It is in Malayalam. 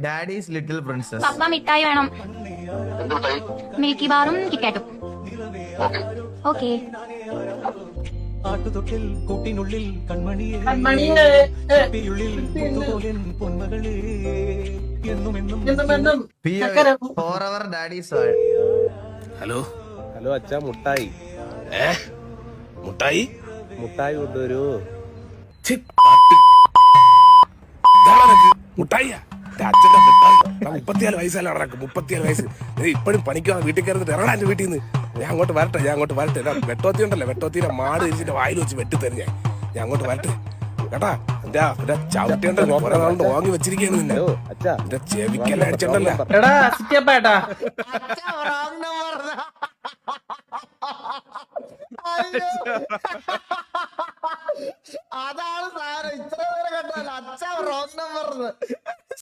Daddy's little princess. പപ്പ മിഠായി വേണം. മിൽക്കി ബാറും കിറ്റാറ്റും. ഓക്കെ. ആട്ടുതൊട്ടിൽ കൂട്ടിനുള്ളിൽ കൺമണിയെ പൊന്മകളെ എന്നും ഫോർ ഡാഡീസ്. ഹലോ ഹലോ അച്ഛാ, മുട്ടായി മുട്ടായി മുട്ടായി കൊണ്ടുവരൂ. മുട്ടായിയാ അച്ഛന്റെ മുട്ടായി. 34 വയസ്സല്ല നടക്കും. 34 വയസ്സ് ഇപ്പോഴും പണിക്കാണ്. വീട്ടിൽ കയറുന്നിട്ട് ഇറങ്ങാൻ എന്റെ വീട്ടിൽ നിന്ന്. ഞാൻ അങ്ങോട്ട് വരട്ടെ. വെട്ടോത്തി ഉണ്ടല്ലോ, വെട്ടോത്തിന്റെ മാട് തിരിച്ചിട്ട് വായിൽ വെച്ച് വെട്ടിത്തരും. ഞാൻ അങ്ങോട്ട് വരട്ടെ കേട്ടാ. എന്റെ ചവിട്ടിയുണ്ട് വാങ്ങി വെച്ചിരിക്കുന്നു നിന്നെ. അച്ഛാ എന്റെ ചെവിക്കെല്ലാം അടിച്ചിട്ടുണ്ടല്ലോ. അതാണ് സാരം. ഇത്ര നേരം കണ്ടല്ലോ അച്ഛ റോങ് നമ്പർ.